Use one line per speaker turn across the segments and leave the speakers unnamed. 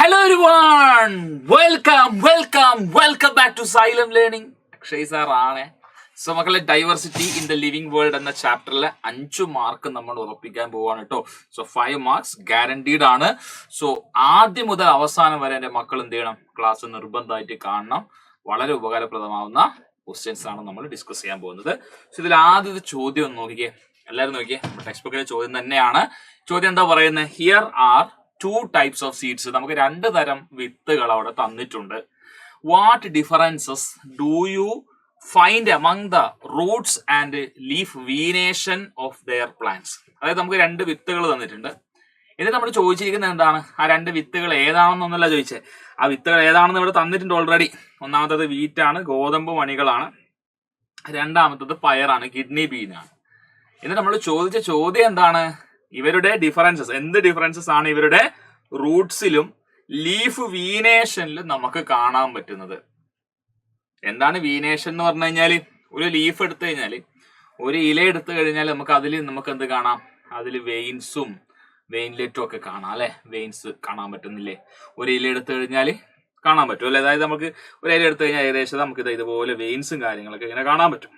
Hello everyone! Welcome back to Xylem Learning. Akshay sir ആണ്. So മക്കളെ, diversity in the living world എന്ന ചാപ്റ്ററിലെ 5 mark നമ്മൾ ഉറപ്പിക്കാൻ പോവാണ് കേട്ടോ. സോ 5 മാർക്സ് ഗ്യാരണ്ടീഡ് ആണ്. സോ ആദ്യം മുതൽ അവസാനം വരെ എൻ്റെ മക്കൾ എന്ത് ചെയ്യണം? ക്ലാസ് നിർബന്ധമായിട്ട് കാണണം. വളരെ ഉപകാരപ്രദമാവുന്ന ക്വസ്റ്റ്യൻസ് ആണ് നമ്മൾ ഡിസ്കസ് ചെയ്യാൻ പോകുന്നത്. സോ ഇതിൽ ആദ്യത്തെ ചോദ്യം ഒന്ന് നോക്കിക്കേ, എല്ലാവരും നോക്കിയേ. നമ്മുടെ ടെക്സ്റ്റ് ബുക്കിലെ ചോദ്യം തന്നെയാണ്. ചോദ്യം എന്താ പറയുന്നത്? Here are 2 types of seeds. നമുക്ക് 2 തരം വിത്തുകൾ അവിടെ തന്നിട്ടുണ്ട്. What differences do you find among the Roots and leaf venation of their plants? അതായത് നമുക്ക് 2 വിത്തുകൾ തന്നിട്ടുണ്ട്. എന്നിട്ട് നമ്മൾ ചോദിച്ചിരിക്കുന്നത് എന്താണ്? ആ 2 വിത്തുകൾ ഏതാണെന്നൊന്നല്ല ചോദിച്ചത്. ആ വിത്തുകൾ ഏതാണെന്ന് ഇവിടെ തന്നിട്ടുണ്ട് ഓൾറെഡി. ഒന്നാമത്തത് വീറ്റാണ്, ഗോതമ്പ് മണികളാണ്. രണ്ടാമത്തത് പയറാണ്, കിഡ്നി ബീനാണ്. എന്നിട്ട് നമ്മൾ ചോദിച്ച ചോദ്യം എന്താണ്? ഇവരുടെ ഡിഫറൻസസ്, എന്ത് ഡിഫറൻസസ് ആണ് ഇവരുടെ റൂട്ട്സിലും ലീഫ് വീനേഷനിലും നമുക്ക് കാണാൻ പറ്റുന്നത്? എന്താണ് വീനേഷൻ എന്ന് പറഞ്ഞു കഴിഞ്ഞാൽ? ഒരു ലീഫ് എടുത്തു കഴിഞ്ഞാൽ, ഒരു ഇല എടുത്തു കഴിഞ്ഞാൽ നമുക്ക് എന്ത് കാണാം? അതിൽ വെയിൻസും വെയിൻലെറ്റും ഒക്കെ കാണാം അല്ലെ? വെയിൻസ് കാണാൻ പറ്റുന്നില്ലേ? ഒരു ഇല എടുത്തു കഴിഞ്ഞാൽ കാണാൻ പറ്റും അല്ലെ? അതായത് നമുക്ക് ഒരു ഇല എടുത്തു കഴിഞ്ഞാൽ ഏകദേശം നമുക്ക് ഇതുപോലെ വെയിൻസും കാര്യങ്ങളൊക്കെ ഇങ്ങനെ കാണാൻ പറ്റും.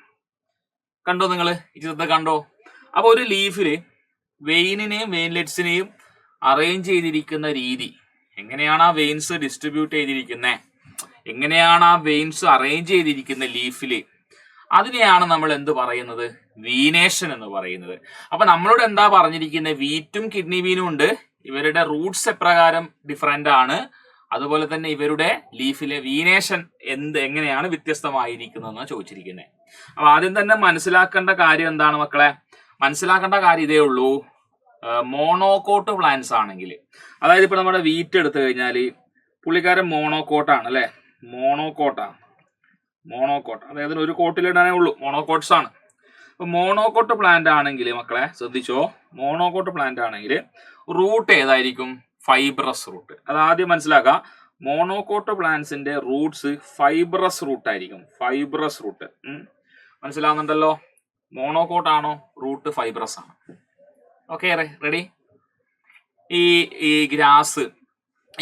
കണ്ടോ നിങ്ങൾ ഈ ചിത്രത്തെ കണ്ടോ? അപ്പൊ ഒരു ലീഫില് വെയിനിനെയും വെയിൻലെറ്റ്സിനെയും അറേഞ്ച് ചെയ്തിരിക്കുന്ന രീതി, എങ്ങനെയാണ് ആ വെയിൻസ് ഡിസ്ട്രിബ്യൂട്ട് ചെയ്തിരിക്കുന്നത്, എങ്ങനെയാണ് ആ വെയിൻസ് അറേഞ്ച് ചെയ്തിരിക്കുന്ന ലീഫില്, അതിനെയാണ് നമ്മൾ എന്ത് പറയുന്നത്? വീനേഷൻ എന്ന് പറയുന്നത്. അപ്പൊ നമ്മളോട് എന്താ പറഞ്ഞിരിക്കുന്നത്? വീറ്റും കിഡ്നി ബീനും ഉണ്ട്. ഇവരുടെ റൂട്ട്സ് എപ്രകാരം ഡിഫറെന്റ് ആണ്, അതുപോലെ തന്നെ ഇവരുടെ ലീഫിലെ വീനേഷൻ എങ്ങനെയാണ് വ്യത്യസ്തമായിരിക്കുന്നതെന്നാണ് ചോദിച്ചിരിക്കുന്നത്. അപ്പൊ ആദ്യം തന്നെ മനസ്സിലാക്കേണ്ട കാര്യം എന്താണ് മക്കളെ? മനസ്സിലാക്കേണ്ട കാര്യം ഇതേ ഉള്ളൂ. മോണോകോട്ട് പ്ലാന്റ്സ് ആണെങ്കിൽ, അതായത് ഇപ്പൊ നമ്മുടെ വീറ്റ് എടുത്തു കഴിഞ്ഞാൽ പുള്ളിക്കാരൻ മോണോകോട്ടാണ് അല്ലെ? മോണോകോട്ട്, അതായത് ഒരു കോട്ടിലിടാനേ ഉള്ളൂ. മോണോകോട്ട്സ് ആണ്. അപ്പൊ മോണോകോട്ട് പ്ലാന്റ് ആണെങ്കിൽ മക്കളെ ശ്രദ്ധിച്ചോ, മോണോകോട്ട് പ്ലാന്റ് ആണെങ്കിൽ റൂട്ട് ഏതായിരിക്കും? Fibrous root. അത് ആദ്യം മനസ്സിലാക്കാം. മോണോകോട്ട് പ്ലാന്റ്സിന്റെ റൂട്ട്സ് ഫൈബ്രസ് റൂട്ട് ആയിരിക്കും. ഫൈബ്രസ് റൂട്ട് മനസ്സിലാവുന്നുണ്ടല്ലോ? മോണോകോട്ട് ആണോ? റൂട്ട് ഫൈബ്രസ് ആണ്. Okay, ready? ഈ ഗ്രാസ്,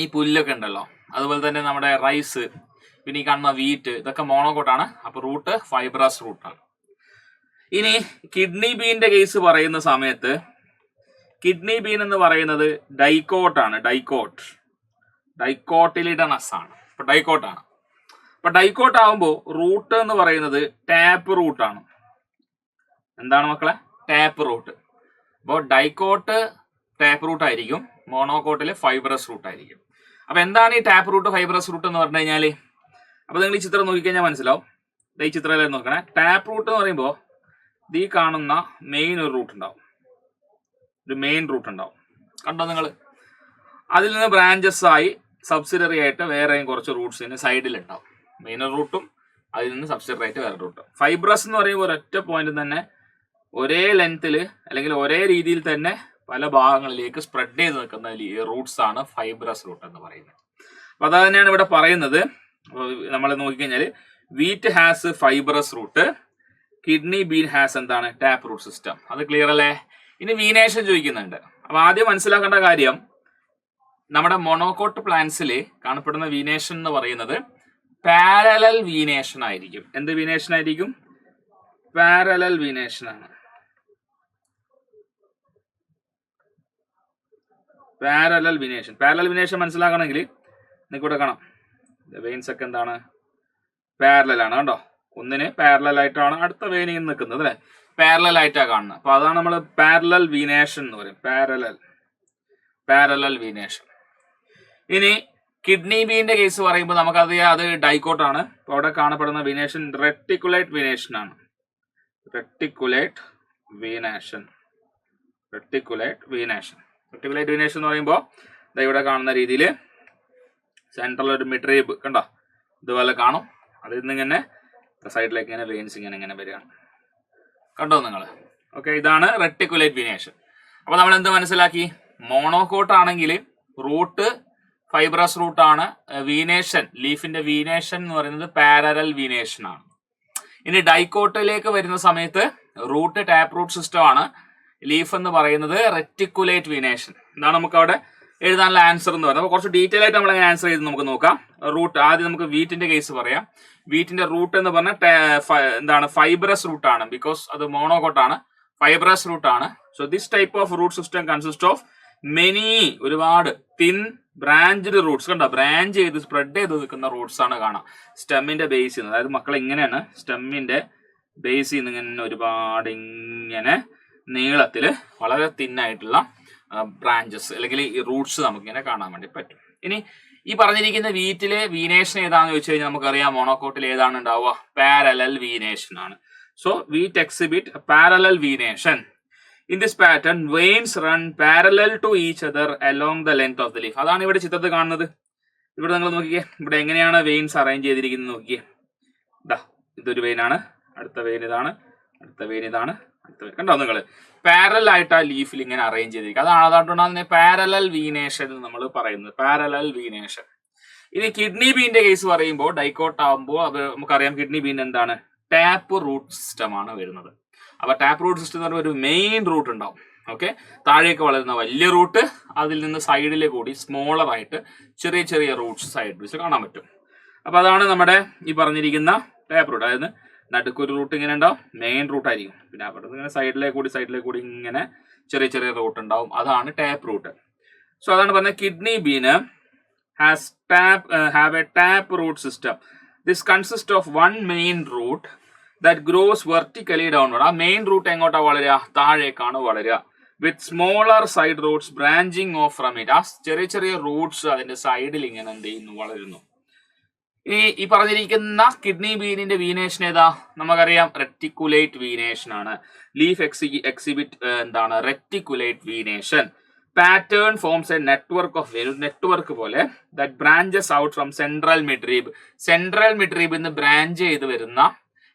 ഈ പുല്ലൊക്കെ ഉണ്ടല്ലോ, അതുപോലെ തന്നെ നമ്മുടെ റൈസ്, പിന്നെ ഈ കാണുന്ന വീറ്റ്, ഇതൊക്കെ മോണോകോട്ടാണ്. അപ്പൊ റൂട്ട് ഫൈബ്രസ് റൂട്ടാണ്. ഇനി കിഡ്നി ബീന്റെ കേസ് പറയുന്ന സമയത്ത്, കിഡ്നി ബീൻ എന്ന് പറയുന്നത് ഡൈക്കോട്ടാണ്. ഡൈക്കോട്ടിലിഡനസ് ആണ്. അപ്പൊ ഡൈക്കോട്ടാണ്. അപ്പൊ ഡൈക്കോട്ട് ആകുമ്പോൾ റൂട്ട് എന്ന് പറയുന്നത് ടാപ്പ് റൂട്ടാണ്. എന്താണ് മക്കളെ? Tap root. അപ്പോൾ ഡൈക്കോട്ട് ടാപ്പ് റൂട്ട് ആയിരിക്കും, മോണോകോട്ടില് ഫൈബ്രസ് റൂട്ട് ആയിരിക്കും. അപ്പൊ എന്താണ് ഈ ടാപ്പ് റൂട്ട് ഫൈബ്രസ് റൂട്ട് എന്ന് പറഞ്ഞു കഴിഞ്ഞാൽ? അപ്പൊ നിങ്ങൾ ഈ ചിത്രം നോക്കിക്കഴിഞ്ഞാൽ മനസ്സിലാവും. ഈ ചിത്രം നോക്കണേ. ടാപ്പ് റൂട്ട് എന്ന് പറയുമ്പോൾ ഈ കാണുന്ന മെയിൻ ഒരു റൂട്ട് ഉണ്ടാവും, ഒരു മെയിൻ റൂട്ട് ഉണ്ടാവും. കണ്ടോ നിങ്ങൾ? അതിൽ നിന്ന് ബ്രാഞ്ചസ് ആയി സബ്സിഡറി ആയിട്ട് വേറെയും കുറച്ച് റൂട്ട്സിന് സൈഡിൽ ഉണ്ടാവും. മെയിൻ റൂട്ടും അതിൽ നിന്ന് സബ്സിഡറി ആയിട്ട് വേറെ റൂട്ടും. ഫൈബ്രസ് എന്ന് പറയുമ്പോൾ ഒരൊറ്റ പോയിന്റ് തന്നെ ഒരേ ലെങ്ത്തിൽ അല്ലെങ്കിൽ ഒരേ രീതിയിൽ തന്നെ പല ഭാഗങ്ങളിലേക്ക് സ്പ്രെഡ് ചെയ്ത് നിൽക്കുന്ന റൂട്ട്സ് ആണ് ഫൈബ്രസ് റൂട്ട് എന്ന് പറയുന്നത്. അപ്പൊ അത് തന്നെയാണ് ഇവിടെ പറയുന്നത്. നമ്മൾ നോക്കിക്കഴിഞ്ഞാൽ wheat has fibrous root, kidney bean has എന്താണ്? Tap root system. അത് ക്ലിയർ അല്ലേ? ഇനി വീനേഷൻ ചോദിക്കുന്നുണ്ട്. അപ്പൊ ആദ്യം മനസ്സിലാക്കേണ്ട കാര്യം, നമ്മുടെ മോണോകോട്ട് പ്ലാന്റ്സിൽ കാണപ്പെടുന്ന വീനേഷൻ എന്ന് പറയുന്നത് പാരലൽ വീനേഷൻ ആയിരിക്കും. എന്ത് വീനേഷൻ ആയിരിക്കും? പാരലൽ വീനേഷൻ ആണ്. പാരലൽ വീനേഷൻ മനസ്സിലാക്കണമെങ്കിൽ നിങ്ങൾക്കൂടെ കാണാം, വെയിൻസ് ഒക്കെ എന്താണ്? പാരലൽ ആണ്. കണ്ടോ? ഒന്നിന് പാരലൽ ആയിട്ടാണ് അടുത്ത വെയിനിൽ നിൽക്കുന്നത് അല്ലെ? പാരലൽ ആയിട്ടാണ് കാണുന്നത്. അപ്പൊ അതാണ് നമ്മൾ പാരലൽ വീനേഷൻ എന്ന് പറയും. Parallel venation. ഇനി കിഡ്നി ബീന്റെ കേസ് പറയുമ്പോൾ അത് ഡൈക്കോട്ടാണ്. അപ്പൊ അവിടെ കാണപ്പെടുന്ന വീനേഷൻ റെറ്റിക്കുലേറ്റ് വീനേഷൻ ആണ്. റെറ്റിക്കുലേറ്റ് വീനേഷൻ എന്ന് പറയുമ്പോൾ ഇവിടെ കാണുന്ന രീതിയിൽ സെൻട്രൽ ഒരു മിഡ്രീബ് കണ്ടോ, ഇതുപോലെ കാണും. അതിൽ നിന്ന് ഇങ്ങനെ സൈഡിലേക്ക് ഇങ്ങനെ വെയിൻസ് ഇങ്ങനെ വരികയാണ്. കണ്ടോ നിങ്ങൾ? ഓക്കെ, ഇതാണ് റെറ്റിക്കുലേറ്റ് വീനേഷൻ. അപ്പൊ നമ്മൾ എന്ത് മനസ്സിലാക്കി? മോണോകോട്ട് ആണെങ്കിൽ റൂട്ട് ഫൈബ്രസ് റൂട്ടാണ്. വീനേഷൻ, ലീഫിന്റെ വീനേഷൻ എന്ന് പറയുന്നത് പാരലൽ വീനേഷൻ ആണ്. ഇനി ഡൈക്കോട്ടിലേക്ക് വരുന്ന സമയത്ത് റൂട്ട് ടാപ്പ് റൂട്ട് സിസ്റ്റം ആണ്. ലീഫ് എന്ന് പറയുന്നത് റെറ്റിക്കുലേറ്റ് വീനേഷൻ. എന്താണ് നമുക്ക് അവിടെ എഴുതാനുള്ള ആൻസർ എന്ന് പറയുന്നത്. അപ്പോൾ കുറച്ച് ഡീറ്റെയിൽ ആയിട്ട് നമ്മൾ എങ്ങനെ ആൻസർ ചെയ്ത് നമുക്ക് നോക്കാം. റൂട്ട് ആദ്യം നമുക്ക് വീറ്റിന്റെ കേസ് പറയാം. വീറ്റിന്റെ റൂട്ട് എന്ന് പറഞ്ഞാൽ എന്താണ്, ഫൈബ്രസ് റൂട്ട് ആണ്. ബിക്കോസ് അത് മോണോകോട്ടാണ്, ഫൈബ്രസ് റൂട്ട് ആണ്. So this type of root system consist of many, ഒരുപാട് തിൻ ബ്രാഞ്ച്ഡ് റൂട്ട്സ്. കണ്ടോ, ബ്രാഞ്ച് ചെയ്ത് സ്പ്രെഡ് ചെയ്ത് നിൽക്കുന്ന റൂട്ട്സ് ആണ് കാണാം സ്റ്റെമ്മിന്റെ ബേസിൽ നിന്ന്. അതായത് മക്കളെ ഇങ്ങനെയാണ് സ്റ്റെമ്മിന്റെ ബേസിൽ നിന്ന് ഇങ്ങനെ ഒരുപാട് ഇങ്ങനെ നീളത്തിൽ വളരെ തിന്നായിട്ടുള്ള ബ്രാഞ്ചസ് അല്ലെങ്കിൽ ഈ റൂട്ട്സ് നമുക്ക് ഇങ്ങനെ കാണാൻ വേണ്ടി പറ്റും. ഇനി ഈ പറഞ്ഞിരിക്കുന്ന വീറ്റിലെ വീനേഷൻ ഏതാണെന്ന് ചോദിച്ചു കഴിഞ്ഞാൽ നമുക്കറിയാം മോണോകോട്ടിൽ ഏതാണ് ഉണ്ടാവുക, പാരലൽ വീനേഷൻ ആണ്. So wheat exhibit parallel venation. In this pattern veins run parallel to each other along the length of the leaf. അതാണ് ഇവിടെ ചിത്രത്തിൽ കാണുന്നത്. ഇവിടെ നിങ്ങൾ നോക്കിയേ, ഇവിടെ എങ്ങനെയാണ് വെയിൻസ് അറേഞ്ച് ചെയ്തിരിക്കുന്നത് നോക്കിയേ. ഇതാ ഇതൊരു വെയിനാണ്, അടുത്ത വെയിൻ ഇതാണ്, അടുത്ത വെയിൻ ഇതാണ്, അടുത്ത വെയിൻ. കണ്ടോ നിങ്ങൾ, പാരലൽ ആയിട്ട് ആ ലീഫിൽ ഇങ്ങനെ അറേഞ്ച് ചെയ്തിരിക്കുക. അതാണ് അതിനെ പാരലൽ വീനേഷൻ നമ്മൾ പറയുന്നത്, പാരലൽ വീനേഷൻ. ഇനി കിഡ്നി ബീന്റെ കേസ് പറയുമ്പോൾ ഡൈക്കോട്ട് ആകുമ്പോൾ അത് നമുക്കറിയാം കിഡ്നി ബീൻ എന്താണ്, ടാപ്പ് റൂട്ട് സിസ്റ്റം ആണ് വരുന്നത്. അപ്പൊ ടാപ്പ് റൂട്ട് സിസ്റ്റം എന്ന് പറയുമ്പോൾ ഒരു മെയിൻ റൂട്ട് ഉണ്ടാവും. ഓക്കെ, താഴേക്ക് വളരുന്ന വലിയ റൂട്ട്, അതിൽ നിന്ന് സൈഡിലെ കൂടി സ്മോളർ ആയിട്ട് ചെറിയ ചെറിയ റൂട്ട്സ് സൈഡ് വെച്ച് കാണാൻ പറ്റും. അപ്പൊ അതാണ് നമ്മുടെ ഈ പറഞ്ഞിരിക്കുന്ന ടാപ്പ് റൂട്ട്. അതായത് നടുക്കൊരു റൂട്ട് ഇങ്ങനെ ഉണ്ടാവും, മെയിൻ റൂട്ട് ആയിരിക്കും, പിന്നെ അവിടെ നിന്ന് ഇങ്ങനെ സൈഡിലെ കൂടി ഇങ്ങനെ ചെറിയ ചെറിയ റൂട്ട് ഉണ്ടാവും, അതാണ് ടാപ്പ് റൂട്ട്. സോ അതാണ് പറഞ്ഞത് kidney bean have a tap root system. This consists of one main root that grows vertically downward. ആ മെയിൻ റൂട്ട് എങ്ങോട്ടാ വളരുക, താഴേക്കാണ് വളരുക. With smaller side roots branching off from it. ആ ചെറിയ ചെറിയ റൂട്ട്സ് അതിന്റെ സൈഡിൽ ഇങ്ങനെ എന്ത് ചെയ്യുന്നു, വളരുന്നു. ഈ പറഞ്ഞിരിക്കുന്ന കിഡ്നി ബീനിന്റെ വീനേഷൻ ഏതാ, നമുക്കറിയാം റെറ്റിക്കുലേറ്റ് വീനേഷൻ ആണ്. ലീഫ് എക്സിബിറ്റ് എന്താണ്, reticulate venation. Pattern forms a network of vein, network പോലെ that branches out from central midrib. Central മിഡ്രീബിൽ നിന്ന് ബ്രാഞ്ച് ചെയ്ത് വരുന്ന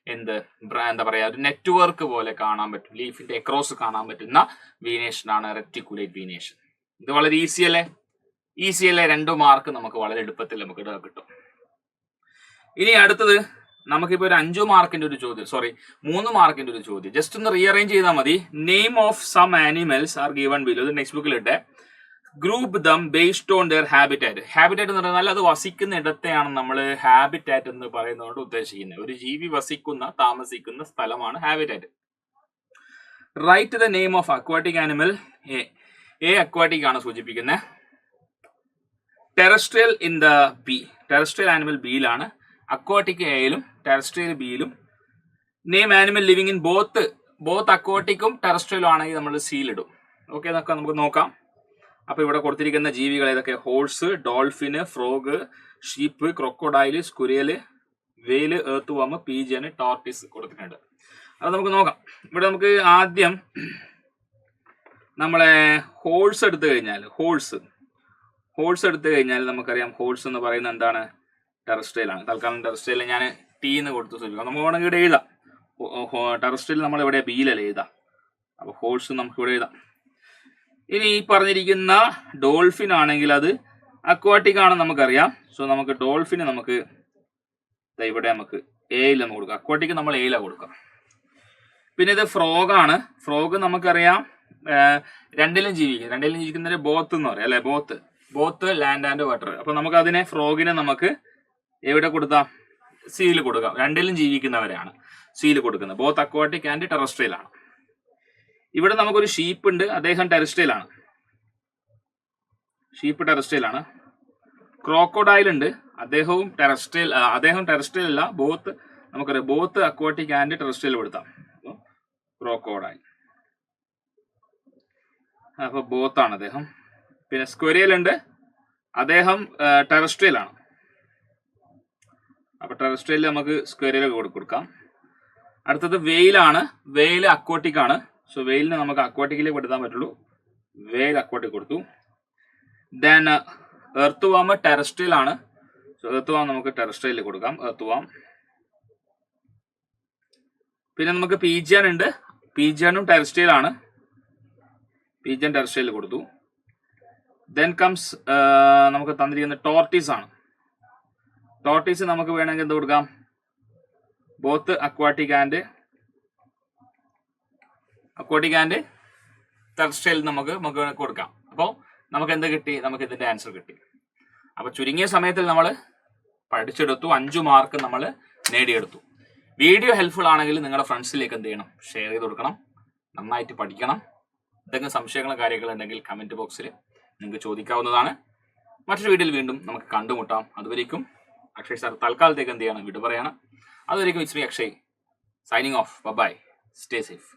എന്താ പറയാ, ഒരു നെറ്റ്വർക്ക് പോലെ കാണാൻ പറ്റും, ലീഫിന്റെ അക്രോസ് കാണാൻ പറ്റുന്ന വീനേഷൻ ആണ് റെറ്റിക്കുലേറ്റ് വീനേഷൻ. ഇത് വളരെ ഈസി അല്ലേ, 2 മാർക്ക് നമുക്ക് വളരെ എളുപ്പത്തിൽ നമുക്ക് കിട്ടും. ഇനി അടുത്തത് നമുക്കിപ്പോ ഒരു 5 മാർക്കിന്റെ ഒരു ചോദ്യം, 3 മാർക്കിന്റെ ഒരു ചോദ്യം. ജസ്റ്റ് ഒന്ന് റീഅറേഞ്ച് ചെയ്താൽ മതി. Name of some animals are given below. ഇത് ടെക്സ്റ്റ് ബുക്കിൽ ഇട്ടെ. Group them based on their habitat. Habitat എന്ന് പറഞ്ഞാൽ അത് വസിക്കുന്ന ഇടത്തെയാണ് നമ്മൾ ഹാബിറ്റാറ്റ് എന്ന് പറയുന്നതുകൊണ്ട് ഉദ്ദേശിക്കുന്നത്. ഒരു ജീവി താമസിക്കുന്ന സ്ഥലമാണ് habitat. Write the name of aquatic animal. A aquatic ആണ് സൂചിപ്പിക്കുന്നത്. Terrestrial in the B. Terrestrial animal ബിയിലാണ്, അക്വാട്ടിക് എയിലും ടെറസ്ട്രിയൽ ബിയിലും. Name animal living in both അക്വാട്ടിക്കും ടെറസ്ട്രിയലും ആണെങ്കിൽ നമ്മൾ സീലിടും. ഓക്കെ, നമുക്ക് നോക്കാം. അപ്പൊ ഇവിടെ കൊടുത്തിരിക്കുന്ന ജീവികൾ ഏതൊക്കെ, ഹോഴ്സ്, ഡോൾഫിന്, ഫ്രോഗ്, ഷീപ്പ്, ക്രൊക്കോഡൈല്, സ്കുരിയല്, വെയില്, എർത്ത് വാം, പീജിയന്, ടോർട്ടിസ് കൊടുത്തിട്ടുണ്ട്. അത് നമുക്ക് നോക്കാം. ഇവിടെ നമുക്ക് ആദ്യം നമ്മളെ ഹോഴ്സ് എടുത്തു കഴിഞ്ഞാൽ നമുക്കറിയാം ഹോഴ്സ് എന്ന് പറയുന്നത് എന്താണ്, ടെറസ്ട്രിയൽ ആണ്. തൽക്കാലം ടെറസ്ട്രിയൽ ഞാൻ ടി എന്ന് കൊടുത്ത് സൂചിപ്പിക്കാം. നമുക്ക് വേണമെങ്കിൽ ഇവിടെ എഴുതാം. ടെറസ്ട്രിയൽ നമ്മൾ ഇവിടെ ബിയിലല്ലേ എഴുതാം, അപ്പൊ ഹോഴ്സ് നമുക്ക് ഇവിടെ എഴുതാം. ഇനി ഈ പറഞ്ഞിരിക്കുന്ന ഡോൾഫിൻ ആണെങ്കിൽ അത് അക്വാട്ടിക് ആണെന്ന് നമുക്കറിയാം. സോ നമുക്ക് ഡോൾഫിന് നമുക്ക് ഇവിടെ നമുക്ക് എയിൽ നമുക്ക് കൊടുക്കാം. അക്വാട്ടിക് നമ്മൾ എയിലാണ് കൊടുക്കാം. പിന്നെ ഇത് ഫ്രോഗ് ആണ്. ഫ്രോഗ് നമുക്കറിയാം രണ്ടിലും ജീവിക്കുന്നതിന് ബോത്ത് എന്ന് പറയാം അല്ലെ, ബോത്ത് ലാൻഡ് ആൻഡ് വാട്ടർ. അപ്പൊ നമുക്ക് അതിനെ ഫ്രോഗിനെ നമുക്ക് എവിടെ കൊടുക്കാം, സീല് കൊടുക്കാം. രണ്ടിലും ജീവിക്കുന്നവരാണ് സീല് കൊടുക്കുന്നത്. ബോത്ത് അക്വാട്ടിക് ആൻഡ് ടെറസ്ട്രിയൽ ആണ്. ഇവിടെ നമുക്കൊരു ഷീപ്പ് ഉണ്ട്, അദ്ദേഹം ടെറസ്ട്രിയൽ ആണ്. ക്രോക്കോഡൈൽ ഉണ്ട്, അദ്ദേഹം ടെറസ്ട്രിയൽ അല്ല, നമുക്കറിയാം ബോത്ത് അക്വാട്ടിക് ആൻഡ് ടെറസ്ട്രിയൽ കൊടുത്താം. ക്രോക്കോഡൈൽ, അപ്പൊ ബോത്ത് ആണ് അദ്ദേഹം. പിന്നെ സ്ക്വരിയൽ ഉണ്ട്, അദ്ദേഹം ടെറസ്ട്രിയൽ ആണ്. അപ്പൊ ടെറസ്ട്രിയൽ നമുക്ക് സ്ക്വരിയൽ കൊടുക്കാം. അടുത്തത് വെയിലാണ്. വെയിൽ അക്വാട്ടിക് ആണ്. സോ വെയിലിന് നമുക്ക് അക്വാട്ടിക്കിലേക്ക് കൊടുക്കാൻ പറ്റുള്ളൂ. വെയിൽ അക്വാട്ടിക് കൊടുത്തു. ദെൻ എർത്ത് വാം ടെറസ്ട്രിയൽ ആണ്. സോ എർത്ത് വാം നമുക്ക് ടെറസ്ട്രിയലിൽ കൊടുക്കാം, എർത്ത് വാം. പിന്നെ നമുക്ക് പീജിയൻ ഉണ്ട്, പീജിയനും ടെറസ്ട്രിയൽ ആണ്. പീജിയൻ ടെറസ്ട്രിയലിൽ കൊടുത്തു. ദെൻ കംസ് നമുക്ക് തന്നിരിക്കുന്ന ടോർട്ടീസ് ആണ്. ടോർട്ടീസ് നമുക്ക് വേണമെങ്കിൽ എന്ത് കൊടുക്കാം, ബോത്ത് അക്വാട്ടിക് ആൻഡ് ടെറസ്ട്രിയൽ നമുക്ക് കൊടുക്കാം. അപ്പോൾ നമുക്ക് എന്ത് കിട്ടി? നമുക്ക് ഇതിന്റെ ആൻസർ കിട്ടി. അപ്പൊ ചുരുങ്ങിയ സമയത്തിൽ നമ്മൾ പഠിച്ചെടുത്തു, 5 മാർക്ക് നമ്മൾ നേടിയെടുത്തു. വീഡിയോ ഹെൽപ്ഫുൾ ആണെങ്കിൽ നിങ്ങളുടെ ഫ്രണ്ട്സിലേക്ക് എന്ത് ചെയ്യണം? ഷെയർ ചെയ്ത് കൊടുക്കണം. നന്നായിട്ട് പഠിക്കണം. എന്തെങ്കിലും സംശയങ്ങളും കാര്യങ്ങളും ഉണ്ടെങ്കിൽ കമന്റ് ബോക്സിൽ നിങ്ങൾക്ക് ചോദിക്കാവുന്നതാണ്. മറ്റൊരു വീഡിയോയിൽ വീണ്ടും നമുക്ക് കണ്ടുമുട്ടാം. അതുവരേക്കും അക്ഷയ് സാർ തൽക്കാലത്തേക്ക് എന്ത് ചെയ്യണം? വിട പറയണം. അതുവരേക്കും it's me Akshay signing off. Bye. Stay safe.